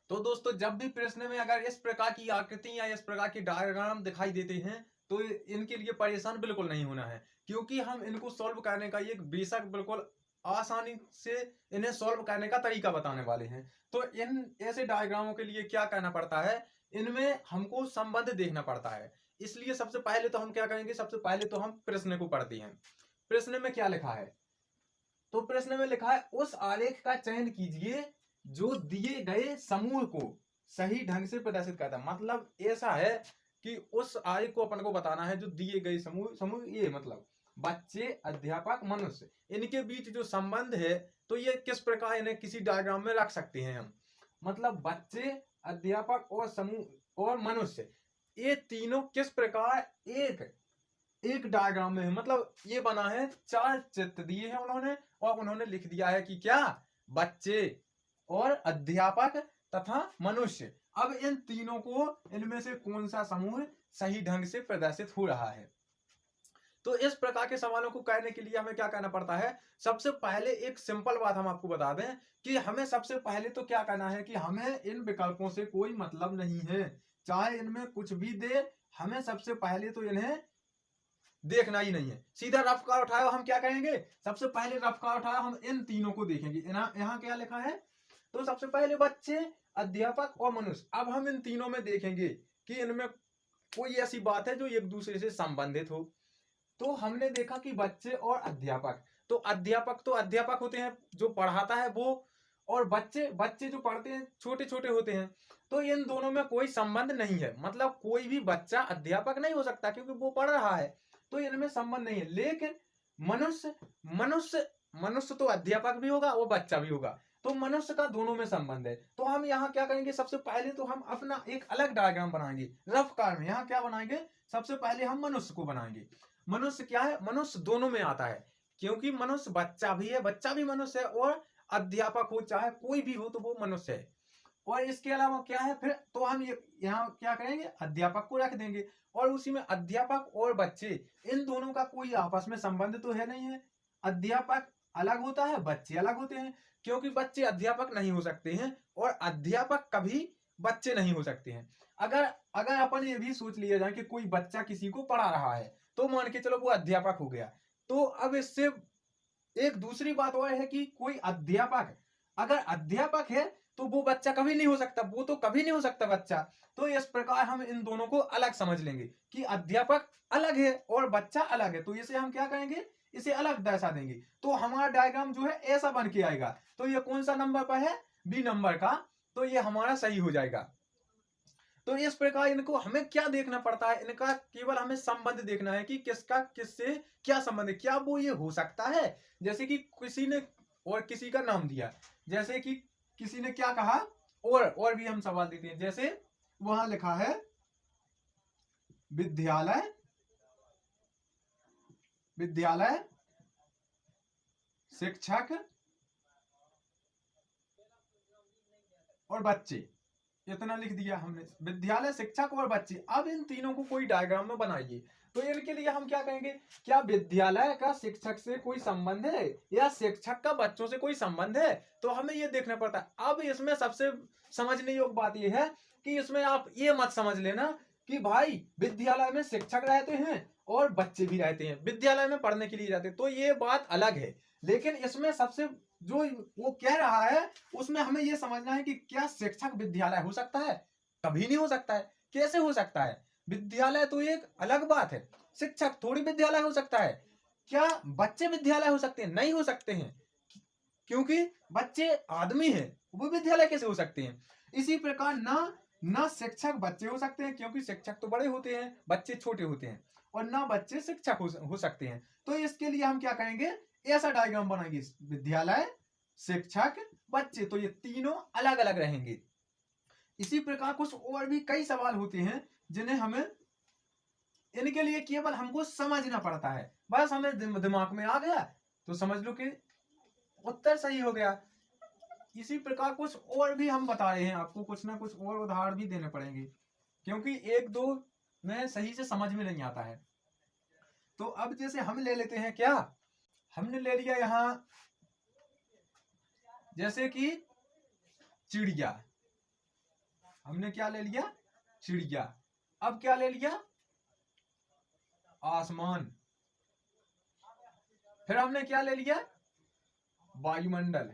तो दोस्तों जब भी प्रश्न में अगर इस प्रकार की आकृति या इस प्रकार की डायग्राम दिखाई देते हैं तो इनके लिए परेशान बिल्कुल नहीं होना है, क्योंकि हम इनको सॉल्व करने का एक बेशक बिल्कुल आसानी से इन्हें सॉल्व करने का तरीका बताने वाले हैं। तो इन ऐसे डायग्रामों के लिए क्या करना पड़ता है, इनमें हमको संबंध देखना पड़ता है। इसलिए सबसे पहले तो हम क्या करेंगे, सबसे पहले तो हम प्रश्न को पढ़ते हैं। प्रश्न में क्या लिखा है, तो प्रश्न में लिखा है उस आलेख का चयन कीजिए जो दिए गए समूह को सही ढंग से प्रदर्शित करता है। मतलब ऐसा है कि उस आलेख को अपन को बताना है जो दिए गए समूह समूह ये मतलब बच्चे, अध्यापक, मनुष्य, इनके बीच जो संबंध है तो ये किस प्रकार इन्हें किसी डायग्राम में रख सकते हैं हम। मतलब बच्चे, अध्यापक और समूह और मनुष्य, ये तीनों किस प्रकार एक एक डायग्राम में है। मतलब ये बना है, चार चित्र दिए हैं उन्होंने और उन्होंने लिख दिया है कि क्या, बच्चे और अध्यापक तथा मनुष्य। अब इन तीनों को इनमें से कौन सा समूह सही ढंग से प्रदर्शित हो रहा है। तो इस प्रकार के सवालों को करने के लिए हमें क्या करना पड़ता है, सबसे पहले एक सिंपल बात हम आपको बता दें कि हमें सबसे पहले तो क्या करना है कि हमें इन विकल्पों से कोई मतलब नहीं है, चाहे इनमें कुछ भी दे, हमें सबसे पहले तो इन्हें देखना ही नहीं है। सीधा रफ का उठाया, हम क्या करेंगे, सबसे पहले रफ का उठाया हम इन तीनों को देखेंगे। यहाँ क्या लिखा है, तो सबसे पहले बच्चे, अध्यापक और मनुष्य। अब हम इन तीनों में देखेंगे कि इनमें कोई ऐसी बात है जो एक दूसरे से संबंधित हो। तो हमने देखा कि बच्चे और अध्यापक, तो अध्यापक होते हैं जो पढ़ाता है वो, और बच्चे बच्चे जो पढ़ते हैं छोटे छोटे होते हैं। तो इन दोनों में कोई संबंध नहीं है, मतलब कोई भी बच्चा अध्यापक नहीं हो सकता क्योंकि वो पढ़ रहा है, तो इनमें संबंध नहीं है। लेकिन मनुष्य मनुष्य मनुष्य तो अध्यापक भी होगा वो बच्चा भी होगा, तो मनुष्य का दोनों में संबंध है। तो हम यहाँ क्या करेंगे, सबसे पहले तो हम अपना एक अलग डायग्राम बनाएंगे रफ कार में। यहाँ क्या बनाएंगे, सबसे पहले हम मनुष्य को बनाएंगे। मनुष्य क्या है, मनुष्य दोनों में आता है, क्योंकि मनुष्य बच्चा भी है, बच्चा भी मनुष्य है, और अध्यापक हो चाहे कोई भी हो तो वो मनुष्य है। और इसके अलावा क्या है फिर, तो हम ये यहाँ क्या करेंगे, अध्यापक को रख देंगे, और उसी में अध्यापक और बच्चे, इन दोनों का कोई आपस में संबंध तो है नहीं है। अध्यापक अलग होता है, बच्चे अलग होते हैं, क्योंकि बच्चे अध्यापक नहीं हो सकते हैं और अध्यापक कभी बच्चे नहीं हो सकते हैं। अगर अगर अपन ये भी सोच लिया जाए कि कोई बच्चा किसी को पढ़ा रहा है तो मान के चलो वो अध्यापक हो गया। तो अब इससे एक दूसरी बात और है कि कोई अध्यापक अगर अध्यापक है तो वो बच्चा कभी नहीं हो सकता, वो तो कभी नहीं हो सकता बच्चा। तो इस प्रकार हम इन दोनों को अलग समझ लेंगे कि अध्यापक अलग है और बच्चा अलग है, तो इसे हम क्या करेंगे, इसे अलग दर्शा देंगे। तो हमारा डायग्राम जो है ऐसा बन के आएगा। तो ये कौन सा नंबर पर है, बी नंबर का, तो ये हमारा सही हो जाएगा। तो इस प्रकार इनको हमें क्या देखना पड़ता है, इनका केवल हमें संबंध देखना है कि किसका किससे क्या संबंध है। क्या वो ये हो सकता है, जैसे कि किसी ने और किसी का नाम दिया, जैसे कि किसी ने क्या कहा, और भी हम सवाल देते हैं। जैसे वहां लिखा है विद्यालय, विद्यालय, शिक्षक और बच्चे, इतना लिख दिया हमने, विद्यालय, शिक्षक और बच्चे। अब इन तीनों को कोई डायग्राम में बनाइए। तो इनके लिए हम क्या कहेंगे, क्या विद्यालय का शिक्षक से कोई संबंध है या शिक्षक का बच्चों से कोई संबंध है, तो हमें ये देखना पड़ता है। अब इसमें सबसे समझने योग्य बात यह है कि इसमें आप ये मत समझ लेना कि भाई विद्यालय में शिक्षक रहते हैं और बच्चे भी रहते हैं, विद्यालय में पढ़ने के लिए जाते हैं, तो ये बात अलग है। लेकिन इसमें सबसे जो वो कह रहा है उसमें हमें यह समझना है कि क्या शिक्षक विद्यालय हो सकता है, कभी नहीं हो सकता है। कैसे हो सकता है, विद्यालय तो एक अलग बात है, शिक्षक थोड़ी विद्यालय हो सकता है। क्या बच्चे विद्यालय हो सकते हैं, नहीं हो सकते हैं, क्योंकि बच्चे आदमी हैं, वो विद्यालय कैसे हो सकते हैं। इसी प्रकार ना शिक्षक बच्चे हो सकते हैं, क्योंकि शिक्षक तो बड़े होते हैं, बच्चे छोटे होते हैं, और ना बच्चे शिक्षक हो सकते हैं। तो इसके लिए हम क्या करेंगे, ऐसा डायग्राम बनाएंगे, विद्यालय, शिक्षक, बच्चे, तो ये तीनों अलग अलग रहेंगे। इसी प्रकार कुछ और भी कई सवाल होते हैं जिन्हें हमें, इनके लिए केवल हमको समझना पड़ता है, बस हमें दिमाग में आ गया तो समझ लो कि उत्तर सही हो गया। इसी प्रकार कुछ और भी हम बता रहे हैं आपको, कुछ ना कुछ और उदाहरण भी देने पड़ेंगे, क्योंकि एक दो में सही से समझ में नहीं आता है। तो अब जैसे हम ले लेते हैं, क्या हमने ले लिया यहां, जैसे कि चिड़िया, हमने क्या ले लिया? चिड़िया। अब क्या ले लिया? आसमान। फिर हमने क्या ले लिया? वायुमंडल।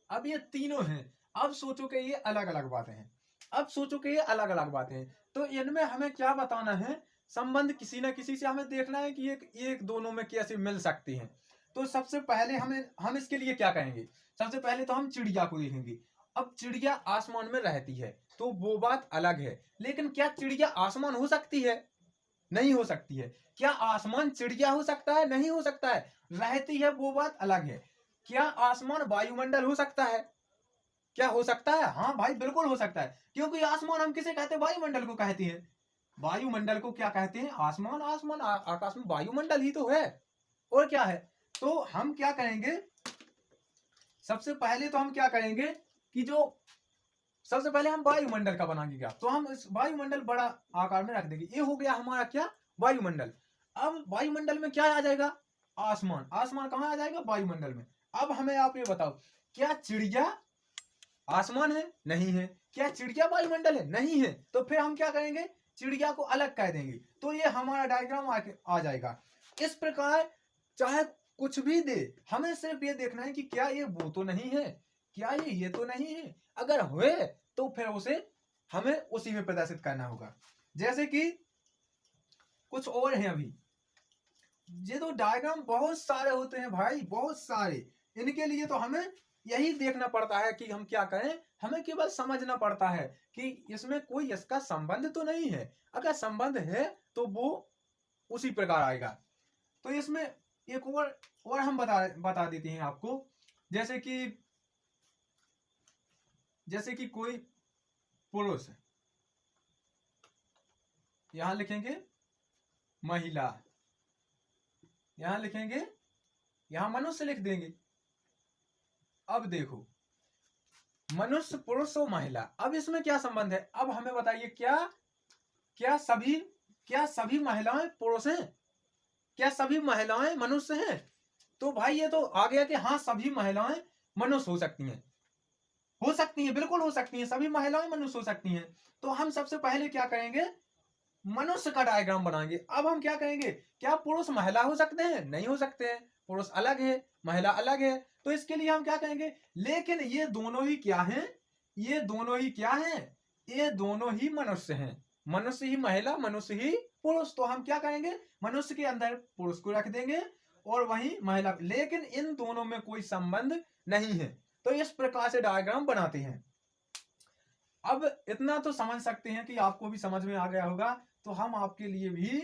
अब ये तीनों हैं। अब सोचो कि ये अलग अलग बातें हैं। अब सोचो कि ये अलग अलग बातें हैं, तो इनमें हमें क्या बताना है? संबंध किसी ना किसी से हमें देखना है कि एक दोनों में कैसे मिल सकती हैं। तो सबसे पहले हम इसके लिए क्या कहेंगे? सबसे पहले तो हम चिड़िया को देखेंगे। अब चिड़िया आसमान में रहती है तो वो बात अलग है, लेकिन क्या चिड़िया आसमान हो सकती है? नहीं हो सकती है। क्या आसमान चिड़िया हो सकता है? नहीं हो सकता है। रहती है वो बात अलग है। क्या आसमान वायुमंडल हो सकता है? क्या हो सकता है? हाँ भाई बिल्कुल हो सकता है, क्योंकि आसमान हम किसे कहते हैं? वायुमंडल को कहते हैं। वायुमंडल को क्या कहते हैं? आसमान। आसमान आकाश में वायुमंडल ही तो है, और क्या है? तो हम क्या करेंगे? सबसे पहले तो हम क्या करेंगे कि जो सबसे पहले हम वायुमंडल का बनाएंगे क्या, तो हम इस वायुमंडल बड़ा आकार में रख देंगे। ये हो गया हमारा क्या? वायुमंडल। अब वायुमंडल में क्या आ जाएगा? आसमान। आसमान कहाँ आ जाएगा? वायुमंडल में। अब हमें आप ये बताओ, क्या चिड़िया आसमान है? नहीं है। क्या चिड़िया वायुमंडल है? नहीं है। तो फिर हम क्या करेंगे? चिड़िया को अलग कह देंगे, तो ये हमारा डायग्राम आ जाएगा। इस प्रकार चाहे कुछ भी दे, हमें सिर्फ ये देखना है कि क्या ये वो तो नहीं है, क्या ये तो नहीं है। अगर हुए तो फिर उसे हमें उसी में प्रदर्शित करना होगा। जैसे कि कुछ और हैं अभी। ये तो डायग्राम बहुत सारे होते हैं भाई, बहुत सारे। इनके लिए तो हमें यही देखना पड़ता है कि हम क्या करें। हमें केवल समझना पड़ता है कि इसमें कोई इसका संबंध तो नहीं है। अगर संबंध है तो वो उसी प्रकार आएगा। तो इसमें एक और हम बता देते हैं आपको। जैसे कि कोई पुरुष, यहां लिखेंगे महिला, यहां लिखेंगे, यहां मनुष्य लिख देंगे। अब देखो, मनुष्य, पुरुष और महिला, अब इसमें क्या संबंध है? अब हमें बताइए, क्या सभी महिलाएं पुरुष हैं? क्या सभी महिलाएं मनुष्य हैं? तो भाई ये तो आ गया कि हाँ, सभी महिलाएं मनुष्य हो सकती हैं। हो सकती हैं, बिल्कुल हो सकती हैं, सभी महिलाएं मनुष्य हो सकती हैं। तो हम सबसे पहले क्या करेंगे? मनुष्य का डायग्राम बनाएंगे। अब हम क्या करेंगे? क्या पुरुष महिला हो सकते हैं? नहीं हो सकते हैं। पुरुष अलग है, महिला अलग है। तो इसके लिए हम क्या करेंगे? लेकिन ये दोनों ही क्या हैं? ये दोनों ही क्या हैं? ये दोनों ही मनुष्य हैं। मनुष्य ही महिला, मनुष्य ही पुरुष। तो हम क्या करेंगे? मनुष्य के अंदर पुरुष को रख देंगे और वहीं महिला, लेकिन इन दोनों में कोई संबंध नहीं है। तो इस प्रकार से डायग्राम बनाते हैं। अब इतना तो समझ सकते हैं कि आपको भी समझ में आ गया होगा। तो हम आपके लिए भी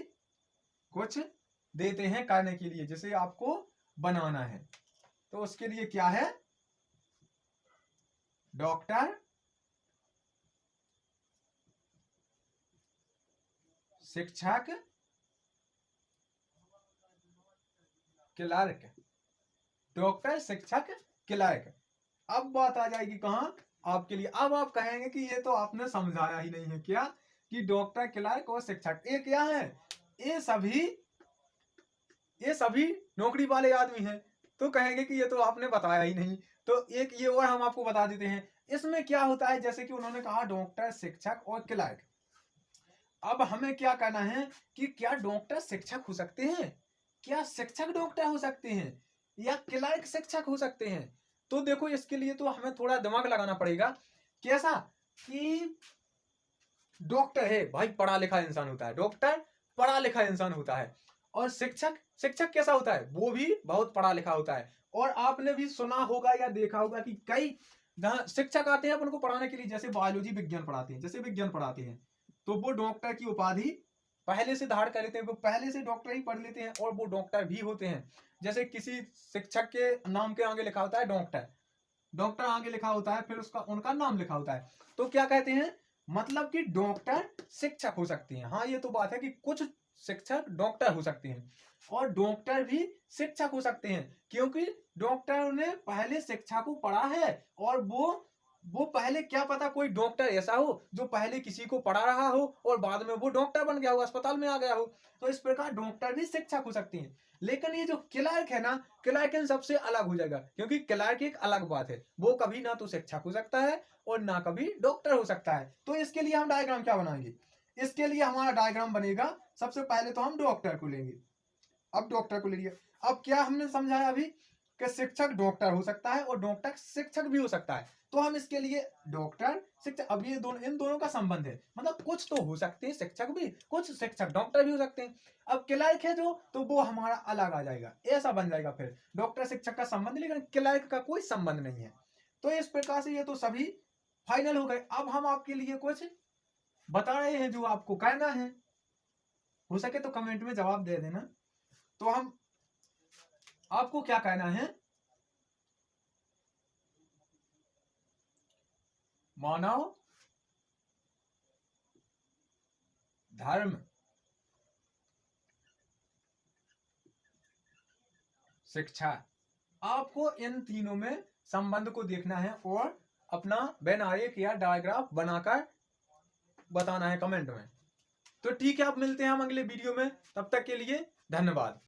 कुछ देते हैं करने के लिए, जिसे आपको बनाना है। तो उसके लिए क्या है? डॉक्टर, शिक्षक, क्लर्क। डॉक्टर, शिक्षक, क्लर्क। अब बात आ जाएगी कहां? आपके लिए। अब आप कहेंगे कि ये तो आपने समझाया ही नहीं है। क्या? कि डॉक्टर, क्लर्क और शिक्षक ये क्या है? ये सभी नौकरी वाले आदमी हैं। तो कहेंगे कि ये तो आपने बताया ही नहीं। तो एक ये और हम आपको बता देते हैं। इसमें क्या होता है, जैसे कि उन्होंने कहा डॉक्टर, शिक्षक और क्लर्क। अब हमें क्या करना है कि क्या डॉक्टर शिक्षक हो सकते हैं? क्या शिक्षक डॉक्टर हो सकते हैं? या क्लर्क शिक्षक हो सकते हैं? तो देखो, इसके लिए तो हमें थोड़ा दिमाग लगाना पड़ेगा। कैसा? कि डॉक्टर है भाई, पढ़ा लिखा इंसान होता है। डॉक्टर पढ़ा लिखा इंसान होता है। और शिक्षक कैसा होता है? वो भी बहुत पढ़ा लिखा होता है। और आपने भी सुना होगा या देखा होगा कि कई शिक्षक आते हैं अपन को पढ़ाने के लिए, जैसे बायोलॉजी विज्ञान पढ़ाते हैं, जैसे विज्ञान पढ़ाते हैं, तो वो डॉक्टर की उपाधि पहले से धारण कर लेते हैं। वो पहले से डॉक्टर ही पढ़ लेते हैं और वो डॉक्टर भी होते हैं। जैसे किसी शिक्षक के नाम के आगे लिखा होता है डॉक्टर आगे लिखा होता है, फिर उनका नाम लिखा होता है। तो क्या कहते हैं? मतलब कि डॉक्टर शिक्षक हो सकती हैं। हाँ, ये तो बात है कि कुछ शिक्षक डॉक्टर हो सकते हैं और डॉक्टर भी शिक्षक हो सकते हैं, क्योंकि डॉक्टर ने पहले शिक्षा को पढ़ा है और वो वो पहले क्या पता कोई डॉक्टर ऐसा हो जो पहले किसी को पढ़ा रहा हो और बाद में वो डॉक्टर बन गया हो, अस्पताल में आ गया हो। तो इस प्रकार डॉक्टर भी शिक्षक हो सकते हैं। लेकिन ये जो क्लर्क है ना, क्लर्क इन सबसे अलग हो जाएगा, क्योंकि क्लर्क एक अलग बात है। वो कभी ना तो शिक्षक हो सकता है और ना कभी डॉक्टर हो सकता है। तो इसके लिए हम डायग्राम क्या बनाएंगे? इसके लिए हमारा डायग्राम बनेगा, सबसे पहले तो हम डॉक्टर को लेंगे। अब डॉक्टर को ले लिया। अब क्या हमने समझाया अभी कि शिक्षक डॉक्टर हो सकता है और डॉक्टर शिक्षक भी हो सकता है। तो हम इसके लिए डॉक्टर शिक्षक, अब ये दोनों, इन दोनों का संबंध है, मतलब कुछ तो हो सकते हैं शिक्षक भी, कुछ शिक्षक डॉक्टर भी हो सकते हैं। अब क्लर्क है जो, तो वो हमारा अलग आ जाएगा, ऐसा बन जाएगा फिर डॉक्टर शिक्षक का संबंध, लेकिन क्लर्क का कोई संबंध नहीं है। तो इस प्रकार से ये तो सभी फाइनल हो गए। अब हम आपके लिए कुछ बता रहे हैं जो आपको कहना है, हो सके तो कमेंट में जवाब दे देना। तो हम आपको क्या कहना है? मानव धर्म शिक्षा, आपको इन तीनों में संबंध को देखना है और अपना वेन आरेख या डायग्राफ बनाकर बताना है कमेंट में। तो ठीक है, अब मिलते हैं हम अगले वीडियो में, तब तक के लिए धन्यवाद।